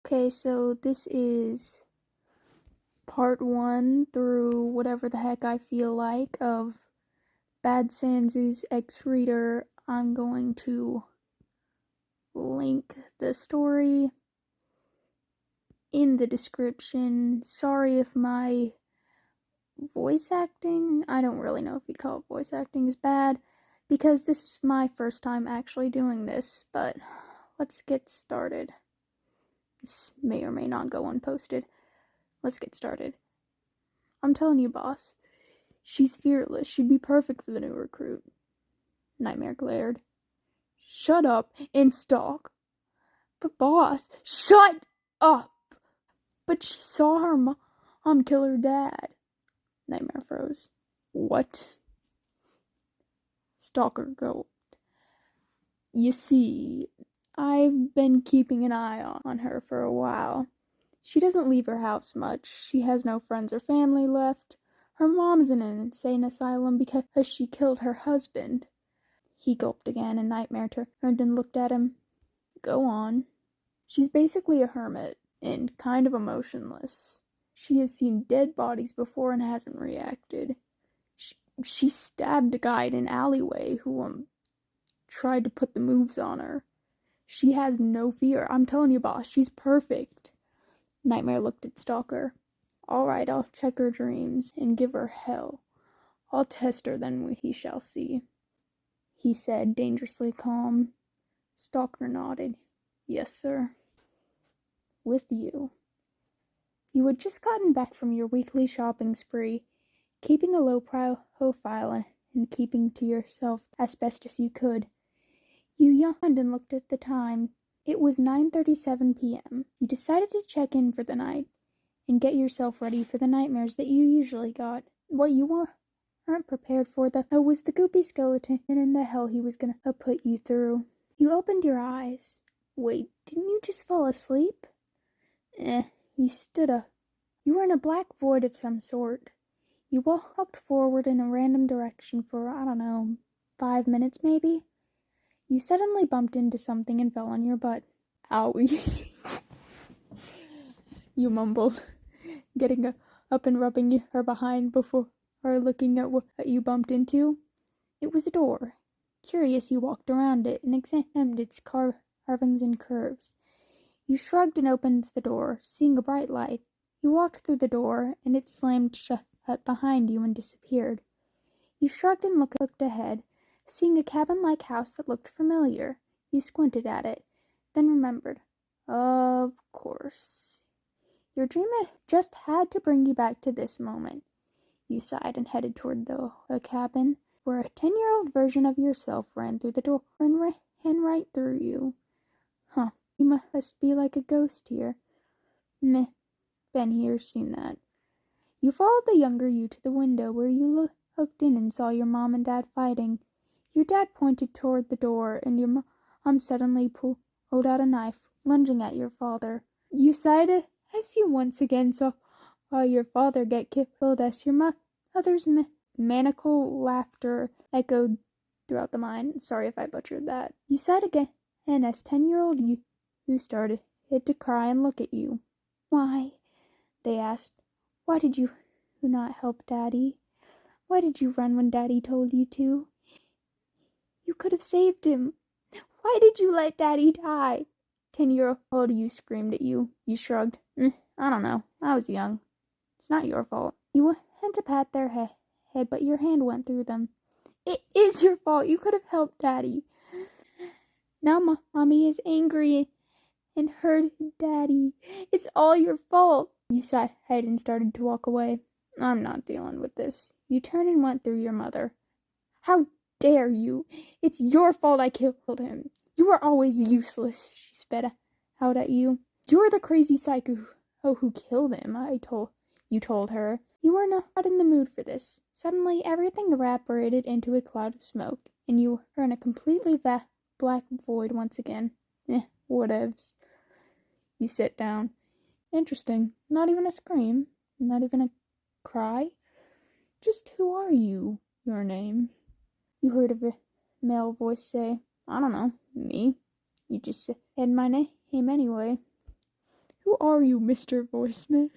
Okay, so this is part 1 through whatever the heck I feel like of Bad Sanses X-Reader. I'm going to link the story in the description. Sorry if my voice acting, I don't really know if you'd call it voice acting, is bad, because this is my first time actually doing this, but let's get started. This may or may not go unposted. Let's get started. I'm telling you, boss, she's fearless. She'd be perfect for the new recruit. Nightmare glared. Shut up and stalk. But boss, shut up! But she saw her mom kill her dad. Nightmare froze. What? Stalker gulped. You see, I've been keeping an eye on her for a while. She doesn't leave her house much. She has no friends or family left. Her mom's in an insane asylum because she killed her husband. He gulped again, and Nightmare turned and looked at him. Go on. She's basically a hermit, and kind of emotionless. She has seen dead bodies before and hasn't reacted. She stabbed a guy in an alleyway who, tried to put the moves on her. She has no fear. I'm telling you, boss, she's perfect. Nightmare looked at Stalker. Alright, I'll check her dreams and give her hell. I'll test her, then we shall see. He said, dangerously calm. Stalker nodded. Yes, sir. With you. You had just gotten back from your weekly shopping spree, keeping a low profile and keeping to yourself as best as you could. You yawned and looked at the time. It was 9:37 p.m. You decided to check in for the night and get yourself ready for the nightmares that you usually got. What you weren't prepared for, though, was the goopy skeleton and the hell he was gonna put you through. You opened your eyes. Wait, didn't you just fall asleep? You stood up. You were in a black void of some sort. You walked forward in a random direction for, 5 minutes maybe? You suddenly bumped into something and fell on your butt. Owie. You mumbled, getting up and rubbing her behind before looking at what you bumped into. It was a door. Curious, you walked around it and examined its carvings and curves. You shrugged and opened the door, seeing a bright light. You walked through the door, and it slammed shut behind you and disappeared. You shrugged and looked ahead, seeing a cabin-like house that looked familiar. You squinted at it, then remembered. Of course. Your dream just had to bring you back to this moment. You sighed and headed toward the cabin, where a 10-year-old version of yourself ran through the door and ran right through you. Huh, you must be like a ghost here. Meh, been here, seen that. You followed the younger you to the window, where you looked in and saw your mom and dad fighting. Your dad pointed toward the door, and your mom suddenly pulled out a knife, lunging at your father. You sighed as you once again saw your father get killed, as your mother's maniacal laughter echoed throughout the mine. Sorry if I butchered that. You sighed again, and as 10-year-old you started to cry and look at you. Why? They asked. Why did you not help Daddy? Why did you run when Daddy told you to? You could have saved him. Why did you let Daddy die? 10-year-old you screamed at you. You shrugged. I don't know. I was young. It's not your fault. You went to pat their head, but your hand went through them. It is your fault. You could have helped Daddy. Now Mommy is angry and hurt Daddy. It's all your fault. You sighed and started to walk away. I'm not dealing with this. You turned and went through your mother. How dare you? It's your fault I killed him. You are always useless, she spat out at you. You're the crazy psycho who killed him, you told her. You were not in the mood for this. Suddenly, everything evaporated into a cloud of smoke, and you were in a completely black void once again. Whatevs. You sit down. Interesting. Not even a scream. Not even a cry. Just who are you? Your name. You heard a male voice say, I don't know, me. You just said my name anyway. Who are you, Mr. Voiceman?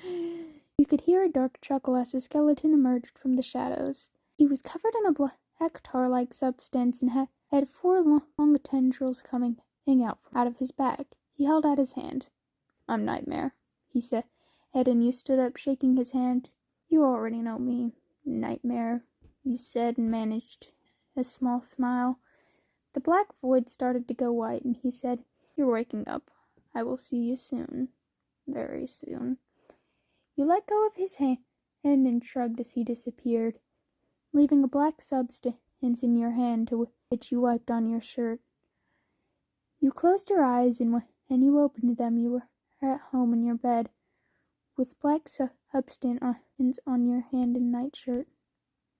You could hear a dark chuckle as the skeleton emerged from the shadows. He was covered in a black tar-like substance and had four long tendrils coming out of his back. He held out his hand. I'm Nightmare, he said, and you stood up, shaking his hand. You already know me, Nightmare, you said, and managed a small smile. The black void started to go white, and he said, You're waking up. I will see you soon. Very soon. You let go of his hand and shrugged as he disappeared, leaving a black substance in your hand to which you wiped on your shirt. You closed your eyes, and when you opened them, you were at home in your bed, with black substance on your hand and nightshirt.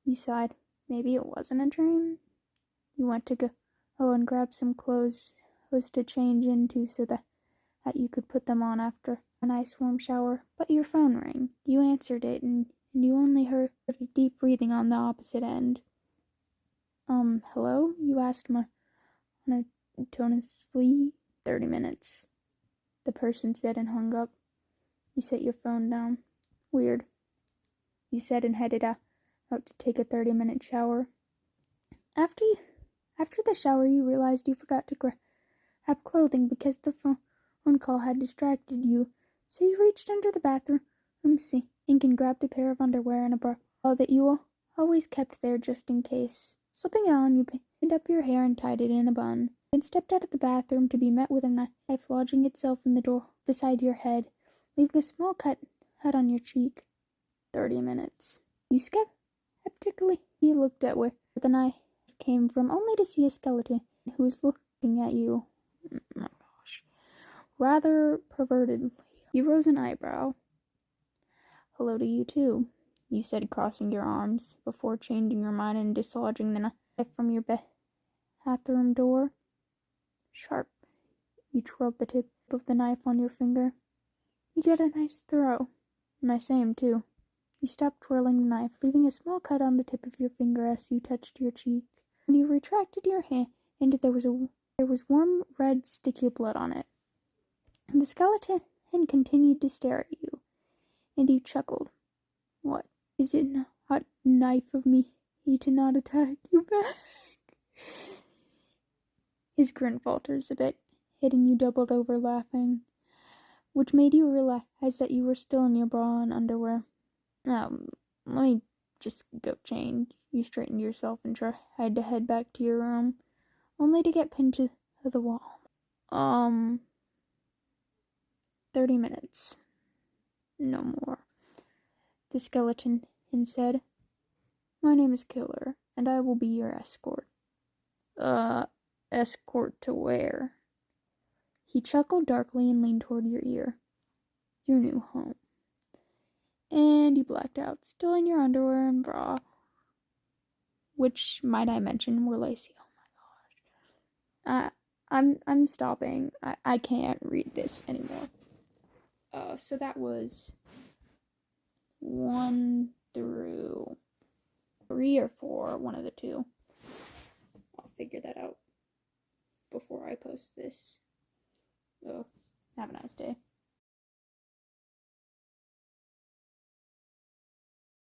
You sighed. Maybe it wasn't a dream. You went to go and grab some clothes to change into so that you could put them on after a nice warm shower. But your phone rang. You answered it, and you only heard a deep breathing on the opposite end. Hello? You asked monotonously. 30 minutes, the person said and hung up. You set your phone down. Weird, you said and headed out to take a 30-minute shower. After the shower, you realized you forgot to grab clothing because the phone call had distracted you, so you reached under the bathroom sink and grabbed a pair of underwear and a bra that you always kept there just in case. Slipping it on, you pinned up your hair and tied it in a bun, then stepped out of the bathroom to be met with a knife lodging itself in the door beside your head, leaving a small cut on your cheek. 30 minutes. You skeptically looked at where the knife came from, only to see a skeleton who was looking at you. Oh my gosh. Rather pervertedly. You rose an eyebrow. Hello to you too, you said, crossing your arms, before changing your mind and dislodging the knife from your bathroom door. Sharp. You twirled the tip of the knife on your finger. You get a nice throw. Nice aim, too. You stopped twirling the knife, leaving a small cut on the tip of your finger as you touched your cheek. When you retracted your hand, there was warm, red, sticky blood on it. And the skeleton continued to stare at you, and you chuckled. What? Is it not nice of me to not attack you back? His grin falters a bit, hitting you doubled over laughing, which made you realize that you were still in your bra and underwear. Let me just go change. You straightened yourself and tried to head back to your room, only to get pinned to the wall. 30 minutes. No more. The skeleton said, My name is Killer, and I will be your escort. Escort to where? He chuckled darkly and leaned toward your ear. Your new home. And you blacked out, still in your underwear and bra, which, might I mention, were lacy. Oh my gosh. I'm stopping. I can't read this anymore. So that was 1 through 3 or 4, one of the two. I'll figure that out before I post this. Have a nice day.